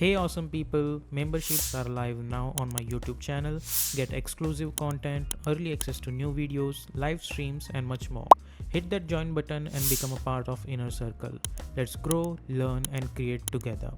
Hey awesome people, memberships are live now on my YouTube channel. Get exclusive content, early access to new videos, live streams and much more. Hit that join button and become a part of Inner Circle. Let's grow, learn and create together.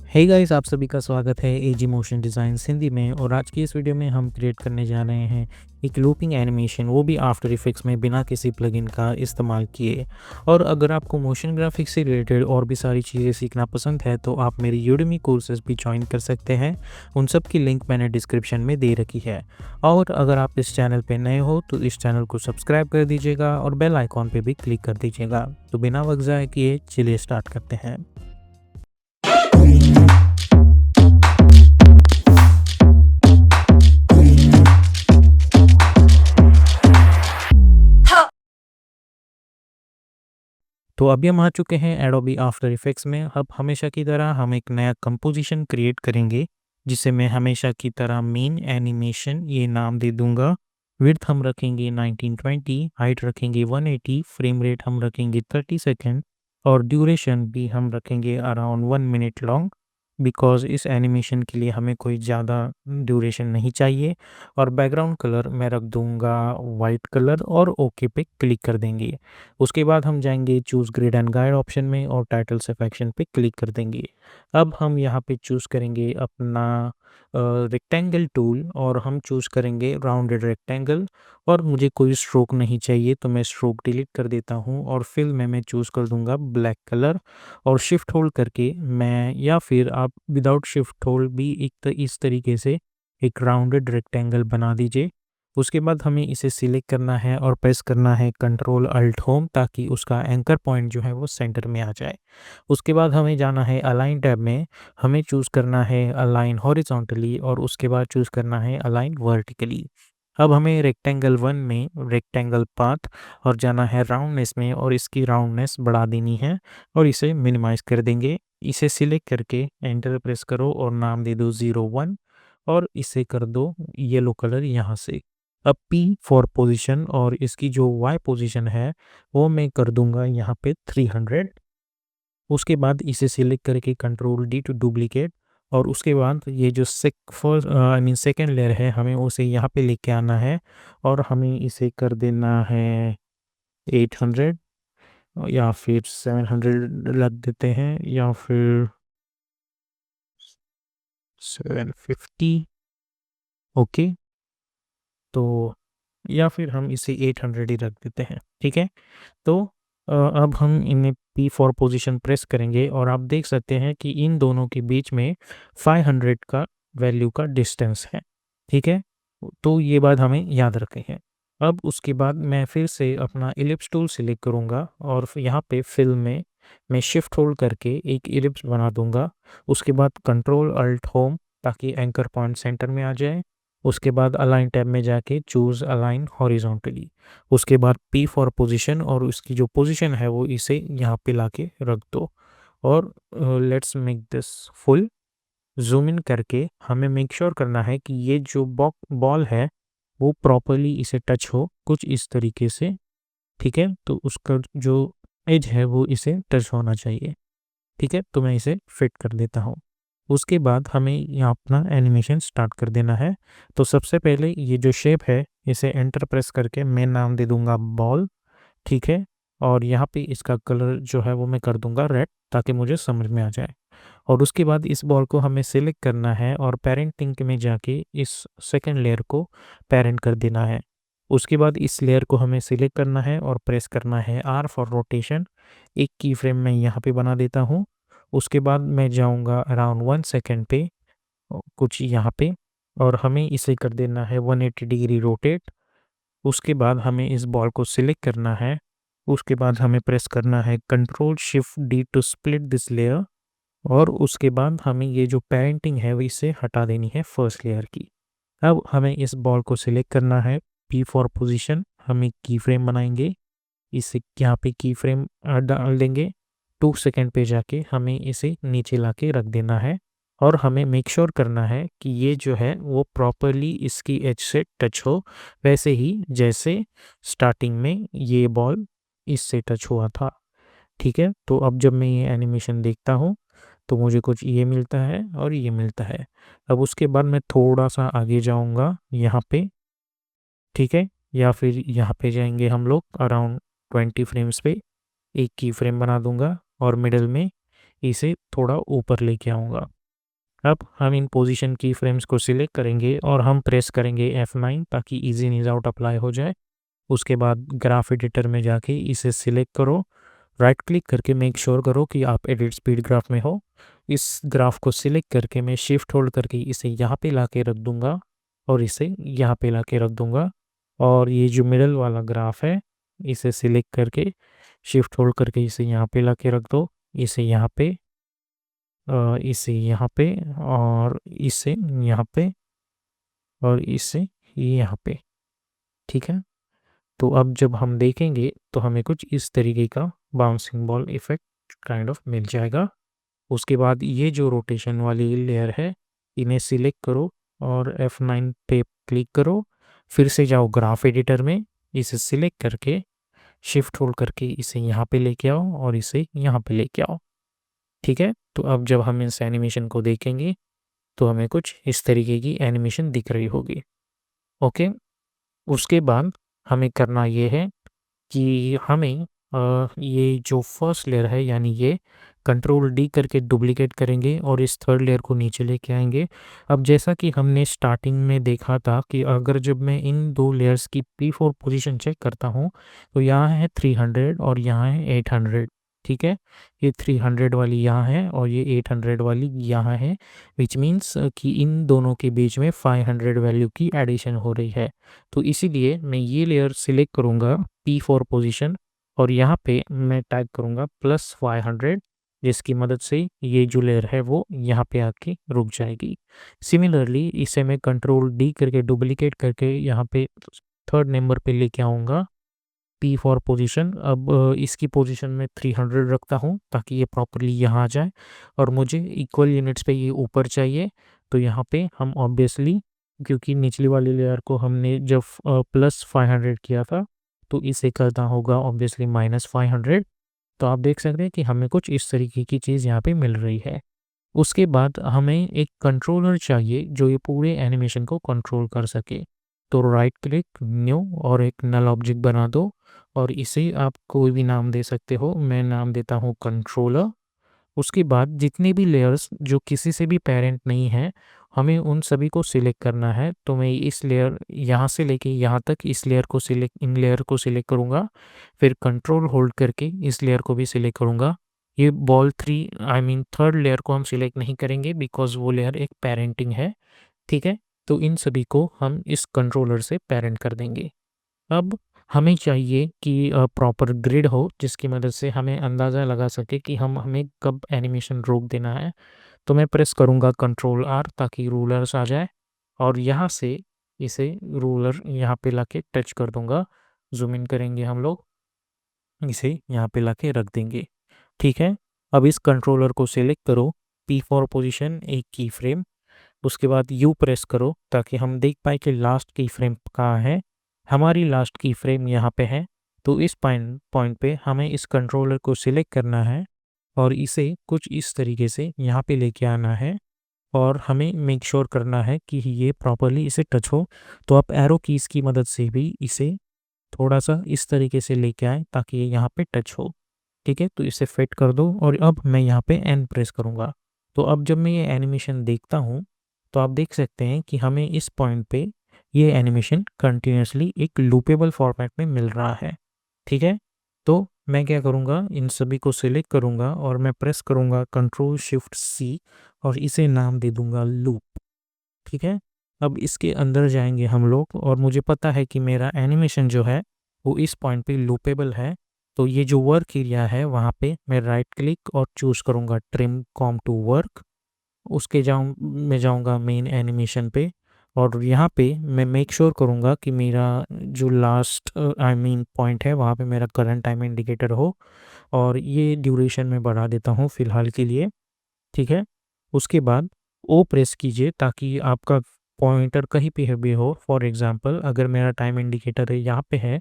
Hey guys, आप सभी का स्वागत है एजी motion designs Hindi में। और आज की इस वीडियो में हम क्रिएट करने जा रहे हैं एक लूपिंग एनिमेशन, वो भी आफ्टर इफेक्ट्स में बिना किसी प्लगइन का इस्तेमाल किए। और अगर आपको मोशन ग्राफिक्स से रिलेटेड और भी सारी चीज़ें सीखना पसंद है तो आप मेरी यूडेमी कोर्सेज भी ज्वाइन कर सकते हैं। उन सब की लिंक मैंने डिस्क्रिप्शन में दे रखी है। और अगर आप इस चैनल पर नए हो तो इस चैनल को सब्सक्राइब कर दीजिएगा और बेल आइकॉन पर भी क्लिक कर दीजिएगा। तो बिना वक्त ज़ाया किए चलिए स्टार्ट करते हैं। तो अभी हम आ चुके हैं एडोबी आफ्टर इफेक्ट्स में। अब हमेशा की तरह हम एक नया कंपोजिशन क्रिएट करेंगे, जिसे मैं हमेशा की तरह मेन एनिमेशन ये नाम दे दूंगा। विड्थ हम रखेंगे 1920, हाइट रखेंगे 180, फ्रेम रेट हम रखेंगे 30 सेकेंड और ड्यूरेशन भी हम रखेंगे अराउंड 1 मिनट लॉन्ग, बिकॉज इस एनिमेशन के लिए हमें कोई ज़्यादा ड्यूरेशन नहीं चाहिए। और बैकग्राउंड कलर मैं रख दूंगा वाइट कलर और ओके पे क्लिक कर देंगे। उसके बाद हम जाएंगे choose grid and guide option में और टाइटल सेक्शन पे क्लिक कर देंगे। अब हम यहाँ पे चूज़ करेंगे अपना रेक्टेंगल टूल और हम चूज़ करेंगे राउंडेड रेक्टेंगल। और मुझे कोई स्ट्रोक नहीं चाहिए तो मैं स्ट्रोक डिलीट कर देता हूँ और फिल में मैं चूज़ कर दूंगा ब्लैक कलर। और शिफ्ट होल्ड करके मैं, या फिर आप विदाउट शिफ्ट होल्ड भी इस तरीके से एक राउंडेड रेक्टेंगल बना दीजिए। उसके बाद हमें इसे सिलेक्ट करना है और प्रेस करना है कंट्रोल अल्ट होम, ताकि उसका एंकर पॉइंट जो है वो सेंटर में आ जाए। उसके बाद हमें जाना है अलाइन टैब में, हमें चूज़ करना है अलाइन हॉरिजॉन्टली और उसके बाद चूज़ करना है अलाइन वर्टिकली। अब हमें रेक्टेंगल 1 में रेक्टेंगल पाथ और जाना है राउंडनेस में और इसकी राउंडनेस बढ़ा देनी है और इसे मिनिमाइज कर देंगे। इसे सिलेक्ट करके एंटर प्रेस करो और नाम दे दो 01 और इसे कर दो येलो कलर यहाँ से। अब P फॉर पोजीशन और इसकी जो Y पोजीशन है वो मैं कर दूंगा यहाँ पे 300। उसके बाद इसे सिलेक्ट करके कंट्रोल D टू डुप्लीकेट और उसके बाद ये जो सेकेंड लेयर है हमें उसे यहाँ पे लेके आना है और हमें इसे कर देना है 800 या फिर 700 लग देते हैं या फिर 750। ओके, तो या फिर हम इसे 800 ही रख देते हैं। ठीक है, तो अब हम इन्हें P4 पोजीशन प्रेस करेंगे और आप देख सकते हैं कि इन दोनों के बीच में 500 का वैल्यू का डिस्टेंस है। ठीक है, तो ये बात हमें याद रखनी है। अब उसके बाद मैं फिर से अपना इलिप्स टूल सिलेक्ट करूँगा और यहाँ पे फिल में मैं शिफ्ट होल्ड करके एक इलिप्स बना दूंगा। उसके बाद कंट्रोल अल्ट होम, ताकि एंकर पॉइंट सेंटर में आ जाए। उसके बाद अलाइन टैब में जाके चूज़ अलाइन हॉरिजॉन्टली। उसके बाद P फॉर पोजीशन और उसकी जो पोजीशन है वो इसे यहाँ पे लाके रख दो। और let's make this full. Zoom in करके हमें मेक श्योर करना है कि ये जो बॉल है वो प्रॉपर्ली इसे टच हो, कुछ इस तरीके से। ठीक है, तो उसका जो एज है वो इसे टच होना चाहिए। ठीक है, तो मैं इसे फिट कर देता हूँ। उसके बाद हमें यहाँ अपना एनिमेशन स्टार्ट कर देना है। तो सबसे पहले ये जो शेप है इसे एंटर प्रेस करके मैं नाम दे दूंगा बॉल। ठीक है, और यहाँ पे इसका कलर जो है वो मैं कर दूंगा रेड, ताकि मुझे समझ में आ जाए। और उसके बाद इस बॉल को हमें सिलेक्ट करना है और पेरेंटिंग में जाके इस सेकेंड लेयर को पेरेंट कर देना है। उसके बाद इस लेयर को हमें सिलेक्ट करना है और प्रेस करना है R फॉर रोटेशन। एक की फ्रेम मैं यहाँ पे बना देता हूँ। उसके बाद मैं जाऊँगा अराउंड 1 सेकेंड पे कुछ यहाँ पे और हमें इसे कर देना है 180 डिग्री रोटेट। उसके बाद हमें इस बॉल को सिलेक्ट करना है। उसके बाद हमें प्रेस करना है control shift D to split this layer. और उसके बाद हमें ये जो पेरेंटिंग है वो इसे हटा देनी है फर्स्ट लेयर की। अब हमें इस बॉल को सिलेक्ट करना है। P फॉर पोजीशन, हम एक की फ्रेम बनाएंगे। इसे यहाँ पे की फ्रेम डाल देंगे। 2 सेकेंड पे जाके हमें इसे नीचे लाके रख देना है और हमें मेक श्योर करना है कि ये जो है वो प्रॉपरली इसकी एज से टच हो, वैसे ही जैसे स्टार्टिंग में ये बॉल इससे टच हुआ था। ठीक है, तो अब जब मैं ये एनिमेशन देखता हूँ तो मुझे कुछ ये मिलता है और ये मिलता है। अब उसके बाद मैं थोड़ा-सा आगे जाऊँगा यहाँ पे, ठीक है? या फिर यहाँ पे जाएँगे हम लोग अराउंड 20 फ्रेम्स पे, एक की फ्रेम बना दूँगा और मिडल में इसे थोड़ा ऊपर लेके आऊँगा। अब हम इन पोजीशन की फ्रेम्स को सिलेक्ट करेंगे और हम प्रेस करेंगे F9 ताकि ईज़ इन ईज़ आउट अप्लाई हो जाए। उसके बाद ग्राफ एडिटर में जाके इसे सिलेक्ट करो, राइट क्लिक करके मेक श्योर करो कि आप एडिट स्पीड ग्राफ में हो। इस ग्राफ को सिलेक्ट करके मैं शिफ्ट होल्ड करके इसे यहाँ पे लाके रख दूँगा और इसे यहाँ पे लाके रख दूँगा। और ये जो मिडल वाला ग्राफ है, इसे सिलेक्ट करके शिफ्ट होल्ड करके इसे यहाँ पे लाके रख दो, इसे यहाँ पे इसे यहाँ पे और इसे यहाँ पे और इसे यहाँ पे, ठीक है? तो अब जब हम देखेंगे तो हमें कुछ इस तरीके का bouncing ball effect kind of मिल जाएगा। उसके बाद ये जो रोटेशन वाली लेयर है, इन्हें सिलेक्ट करो और F9 पे क्लिक करो। फिर से जाओ ग्राफ एडिटर में, इसे सिलेक्ट करके शिफ्ट होल्ड करके इसे यहाँ पे लेके आओ और इसे यहाँ पे लेके आओ, ठीक है? तो अब जब हम इस एनिमेशन को देखेंगे तो हमें कुछ इस तरीके की एनिमेशन दिख रही होगी। ओके, उसके बाद हमें करना ये है कि हमें ये जो फर्स्ट लेयर है यानी ये कंट्रोल डी करके डुप्लीकेट करेंगे और इस थर्ड लेयर को नीचे लेके आएंगे। अब जैसा कि हमने स्टार्टिंग में देखा था कि अगर जब मैं इन दो लेयर्स की P4 पोजीशन चेक करता हूँ तो यहाँ है 300 और यहाँ है 800, ठीक है? ये 300 वाली यहाँ है और ये 800 वाली यहाँ है, विच मीन्स कि इन दोनों के बीच में 500 वैल्यू की एडिशन हो रही है। तो इसीलिए मैं ये लेयर सिलेक्ट करूँगा P4 पोजीशन और यहाँ पे मैं टाइप करूँगा +500, जिसकी मदद से ये जो लेयर है वो यहाँ पे आके रुक जाएगी। सिमिलरली इसे मैं कंट्रोल डी करके डुप्लीकेट करके यहाँ पे थर्ड नंबर पे लेके आऊँगा P4 पोजीशन। अब इसकी पोजीशन में 300 रखता हूँ ताकि ये प्रॉपर्ली यहाँ आ जाए और मुझे इक्वल यूनिट्स पे ये ऊपर चाहिए। तो यहाँ पे हम ऑब्वियसली, क्योंकि निचली वाली लेयर को हमने जब +500 किया था तो इसे करना होगा ऑब्वियसली -500। तो आप देख सकते हैं कि हमें कुछ इस तरीके की चीज़ यहाँ पे मिल रही है। उसके बाद हमें एक कंट्रोलर चाहिए जो ये पूरे एनिमेशन को कंट्रोल कर सके। तो राइट क्लिक, न्यू और एक नल ऑब्जेक्ट बना दो और इसे आप कोई भी नाम दे सकते हो। मैं नाम देता हूँ कंट्रोलर। उसके बाद जितने भी लेयर्स जो किसी से भी पेरेंट नहीं है, हमें उन सभी को सिलेक्ट करना है। तो मैं इस लेयर यहाँ से लेके यहाँ तक इस लेयर को सिलेक्ट इन लेयर को सिलेक्ट करूँगा, फिर कंट्रोल होल्ड करके इस लेयर को भी सिलेक्ट करूँगा। ये ball 3 I mean third layer को हम सिलेक्ट नहीं करेंगे बिकॉज़ वो लेयर एक पेरेंटिंग है, ठीक है? तो इन सभी को हम इस कंट्रोलर से पेरेंट कर देंगे। अब हमें चाहिए कि प्रॉपर ग्रिड हो जिसकी मदद से हमें अंदाज़ा लगा सके कि हमें कब एनिमेशन रोक देना है। तो मैं प्रेस करूँगा कंट्रोल आर ताकि रूलर्स आ जाए और यहाँ से इसे रूलर यहाँ पे लाके टच कर दूँगा। ज़ूम इन करेंगे हम लोग, इसे यहाँ पे लाके रख देंगे, ठीक है? अब इस कंट्रोलर को सिलेक्ट करो, P4 पोजीशन एक की फ्रेम, उसके बाद यू प्रेस करो ताकि हम देख पाए कि लास्ट की फ्रेम कहाँ है। हमारी लास्ट की फ्रेम यहाँ पे है। तो इस पॉइंट पॉइंट पे हमें इस कंट्रोलर को सिलेक्ट करना है और इसे कुछ इस तरीके से यहाँ पे लेके आना है और हमें मेक श्योर करना है कि ये प्रॉपरली इसे टच हो। तो आप एरो कीज़ की मदद से भी इसे थोड़ा-सा इस तरीके से लेके आएँ ताकि ये यहाँ पे टच हो, ठीक है? तो इसे फिट कर दो और अब मैं यहाँ पे एन प्रेस करूँगा। तो अब जब मैं ये एनिमेशन देखता हूँ, तो आप देख सकते हैं कि हमें इस पॉइंट पे ये एनिमेशन कंटिन्यूअसली एक लूपेबल फॉर्मेट में मिल रहा है, ठीक है? तो मैं क्या करूँगा, इन सभी को सिलेक्ट करूँगा और मैं प्रेस करूँगा कंट्रोल शिफ्ट सी और इसे नाम दे दूँगा लूप, ठीक है? अब इसके अंदर जाएँगे हम लोग और मुझे पता है कि मेरा एनिमेशन जो है, वो इस पॉइंट पे लूपेबल है। तो ये जो वर्क एरिया है, वहाँ पे मैं राइट क्लिक और चूज़ करूँगा ट्रिम कॉम टू वर्क। उसके मैं जाऊँगा मेन एनिमेशन पे और यहाँ पे मैं मेक श्योर करूँगा कि मेरा जो लास्ट आई मीन पॉइंट है, वहाँ पे मेरा करंट टाइम इंडिकेटर हो और ये ड्यूरेशन मैं बढ़ा देता हूँ फ़िलहाल के लिए, ठीक है? उसके बाद ओ प्रेस कीजिए ताकि आपका पॉइंटर कहीं पे भी हो। फॉर एग्ज़ाम्पल अगर मेरा टाइम इंडिकेटर यहाँ पे है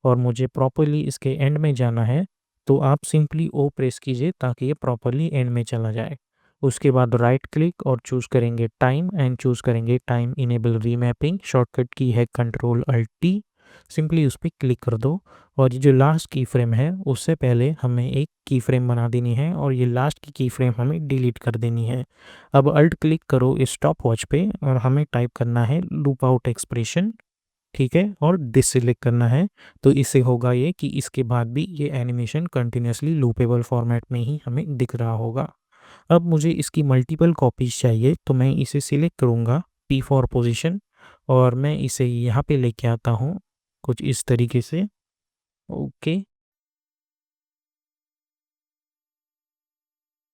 और मुझे प्रॉपर्ली इसके एंड में जाना है, तो आप सिंपली ओ प्रेस कीजिए ताकि ये प्रॉपर्ली एंड में चला जाए। उसके बाद राइट क्लिक और चूज़ करेंगे टाइम एंड चूज़ करेंगे टाइम इनेबल रीमैपिंग। शॉर्टकट की है कंट्रोल अल्ट टी। सिंपली उस पर क्लिक कर दो और ये जो लास्ट की फ्रेम है उससे पहले हमें एक की फ्रेम बना देनी है और ये लास्ट की फ्रेम हमें डिलीट कर देनी है। अब अल्ट क्लिक करो इस स्टॉप वॉच पे और हमें टाइप करना है लूप आउट एक्सप्रेशन, ठीक है, और डिससिलेक्ट करना है। तो इससे होगा ये कि इसके बाद भी ये एनिमेशन कंटिन्यूसली लूपेबल फॉर्मेट में ही हमें दिख रहा होगा। अब मुझे इसकी मल्टीपल कॉपीज चाहिए तो मैं इसे सिलेक्ट करूँगा P4 पोजीशन और मैं इसे यहाँ पे लेके आता हूँ कुछ इस तरीके से। ओके,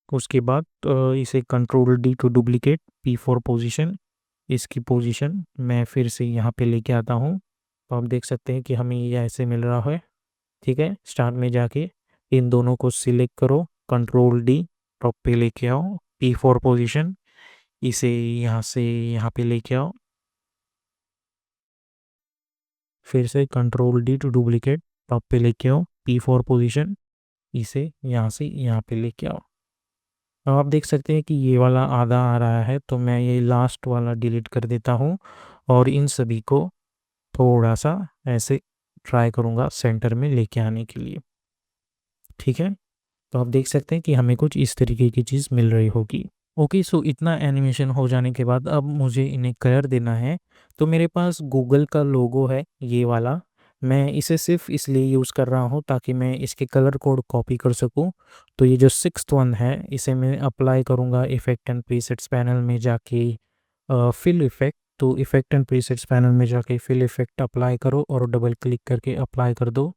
उसके बाद इसे control D to duplicate P4 position. इसकी पोजीशन मैं फिर से यहाँ पे लेके आता हूँ। तो आप देख सकते हैं कि हमें ये ऐसे मिल रहा है। ठीक है, स्टार्ट में जाके इन दोनों को सिलेक्ट करो, कंट्रोल डी, टॉप पे लेके आओ P4 पोजीशन। इसे यहाँ से यहाँ पे लेके आओ, फिर से control D to duplicate, top पे लेके आओ P4 पोजीशन। इसे यहाँ से यहाँ पे लेके आओ। अब आप देख सकते हैं कि ये वाला आधा आ रहा है तो मैं ये लास्ट वाला डिलीट कर देता हूँ और इन सभी को थोड़ा सा ऐसे ट्राई करूँगा सेंटर में लेके आने के लिए। ठीक है, तो आप देख सकते हैं कि हमें कुछ इस तरीके की चीज़ मिल रही होगी। ओके, सो इतना एनिमेशन हो जाने के बाद अब मुझे इन्हें कलर देना है। तो मेरे पास गूगल का लोगो है ये वाला, मैं इसे सिर्फ इसलिए यूज़ कर रहा हूँ ताकि मैं इसके कलर कोड कॉपी कर सकूँ। तो ये जो सिक्स्थ वन है इसे मैं अप्लाई करूँगा इफ़ेक्ट एंड प्रीसेट्स पैनल में जाके फिल इफ़ेक्ट। तो इफ़ेक्ट एंड प्रीसेट्स पैनल में जाके फिल इफ़ेक्ट अप्लाई करो और डबल क्लिक करके अप्लाई कर दो।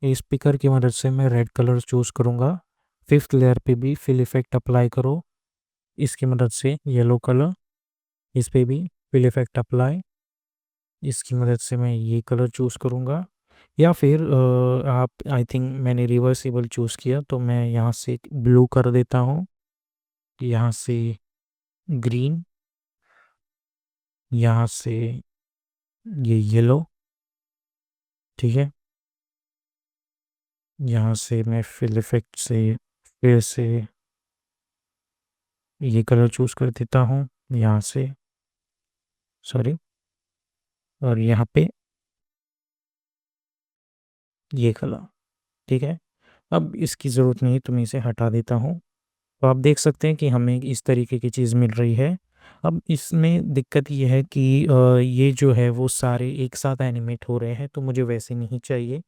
इस स्पीकर की मदद से मैं रेड कलर चूज़ करूँगा। फिफ्थ लेयर पे भी फिल इफ़ेक्ट अप्लाई करो, इसकी मदद से येलो कलर, इस पे भी फिल इफ़ेक्ट अप्लाई, इसकी मदद से मैं ये कलर चूज़ करूँगा। या फिर आप आई थिंक मैंने रिवर्सिबल चूज़ किया तो मैं यहाँ से ब्लू कर देता हूँ, यहाँ से ग्रीन, यहाँ से ये येलो, ठीक है। यहाँ से मैं फिल इफ़ेक्ट से फिर से ये कलर चूज़ कर देता हूँ, यहाँ से सॉरी, और यहाँ पे ये कलर, ठीक है। अब इसकी ज़रूरत नहीं तो मैं इसे हटा देता हूँ। तो आप देख सकते हैं कि हमें इस तरीके की चीज़ मिल रही है। अब इसमें दिक्कत ये है कि ये जो है वो सारे एक साथ एनिमेट हो रहे हैं तो मुझे वैसे नहीं चाहिए।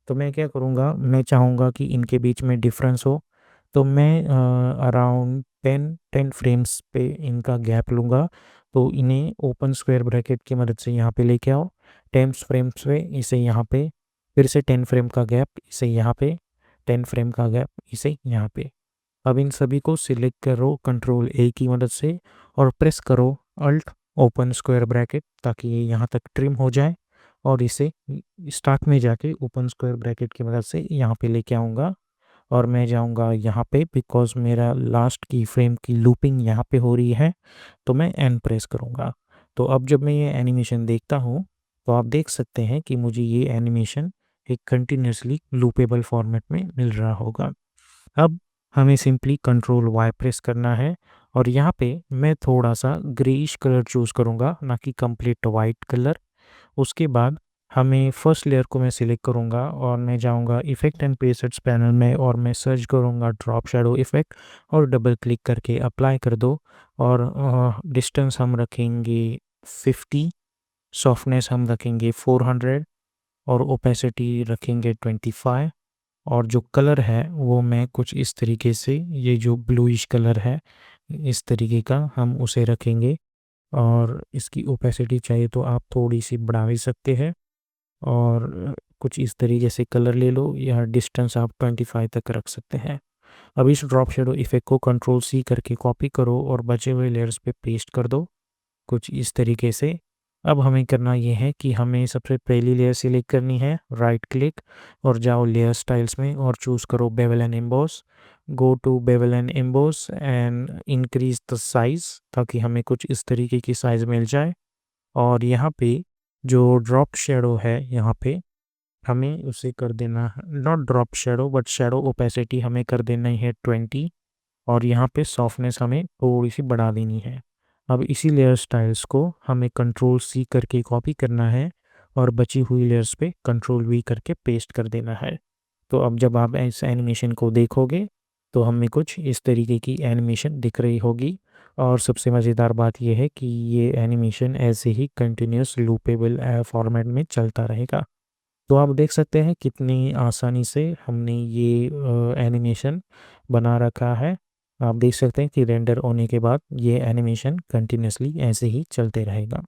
तो मैं क्या करूँगा, मैं चाहूँगा कि इनके बीच में डिफरेंस हो। तो मैं अराउंड 10 फ्रेम्स पे इनका गैप लूँगा। तो इन्हें ओपन स्क्वायर ब्रैकेट की मदद से यहाँ पे लेके आओ 10 फ्रेम्स पे, इसे यहाँ पे, फिर से 10 फ्रेम का गैप, इसे यहाँ पे, 10 फ्रेम का गैप, इसे यहाँ पे। अब इन सभी को सिलेक्ट करो कंट्रोल ए की मदद से और प्रेस करो अल्ट ओपन स्क्वायर ब्रैकेट ताकि ये यहाँ तक ट्रिम हो जाए। और इसे स्टार्ट में जाके ओपन स्क्वायर ब्रैकेट की मदद से यहाँ पे लेके आऊँगा और मैं जाऊँगा यहाँ पे बिकॉज मेरा लास्ट की फ्रेम की लूपिंग यहाँ पे हो रही है तो मैं एन प्रेस करूँगा। तो अब जब मैं ये एनिमेशन देखता हूँ तो आप देख सकते हैं कि मुझे ये एनिमेशन एक कंटिन्यूसली लूपेबल फॉर्मेट में मिल रहा होगा। अब हमें सिंपली कंट्रोल वाई प्रेस करना है और यहाँ पे मैं थोड़ा सा ग्रेइश कलर चूज़ करूँगा ना कि कंप्लीट वाइट कलर। उसके बाद हमें फर्स्ट लेयर को मैं सिलेक्ट करूँगा और मैं जाऊँगा इफ़ेक्ट एंड प्रीसेट्स पैनल में और मैं सर्च करूँगा ड्रॉप शैडो इफ़ेक्ट और डबल क्लिक करके अप्लाई कर दो। और डिस्टेंस हम रखेंगे 50, सॉफ्टनेस हम रखेंगे 400 और ओपेसिटी रखेंगे 25। और जो कलर है वो मैं कुछ इस तरीके से, ये जो ब्लूइश कलर है इस तरीके का हम उसे रखेंगे। और इसकी ओपेसिटी चाहिए तो आप थोड़ी सी बढ़ा भी सकते हैं और कुछ इस तरीके से कलर ले लो या डिस्टेंस आप 25 तक रख सकते हैं। अब इस ड्रॉप शेडो इफेक्ट को कंट्रोल सी करके कॉपी करो और बचे हुए लेयर्स पे पेस्ट कर दो कुछ इस तरीके से। अब हमें करना ये है कि हमें सबसे पहली लेयर सिलेक्ट करनी है, राइट क्लिक और जाओ लेयर स्टाइल्स में और चूज़ करो bevel and emboss. Go to bevel and emboss and increase the size ताकि हमें कुछ इस तरीके की साइज़ मिल जाए। और यहाँ पे जो ड्रॉप शेडो है यहाँ पे हमें उसे कर देना not drop shadow but shadow opacity हमें कर देना है 20 और यहाँ पे सॉफ्टनेस हमें थोड़ी सी बढ़ा देनी है। अब इसी लेयर स्टाइल्स को हमें कंट्रोल सी करके कॉपी करना है और बची हुई लेयर्स पे कंट्रोल वी करके पेस्ट कर देना है। तो अब जब आप इस एनिमेशन को देखोगे तो हमें कुछ इस तरीके की एनिमेशन दिख रही होगी। और सबसे मज़ेदार बात यह है कि ये एनिमेशन ऐसे ही कंटिन्यूस लूपेबल फॉर्मेट में चलता रहेगा। तो आप देख सकते हैं कितनी आसानी से हमने ये एनिमेशन बना रखा है। आप देख सकते हैं कि रेंडर होने के बाद ये एनिमेशन कंटिन्यूसली ऐसे ही चलते रहेगा।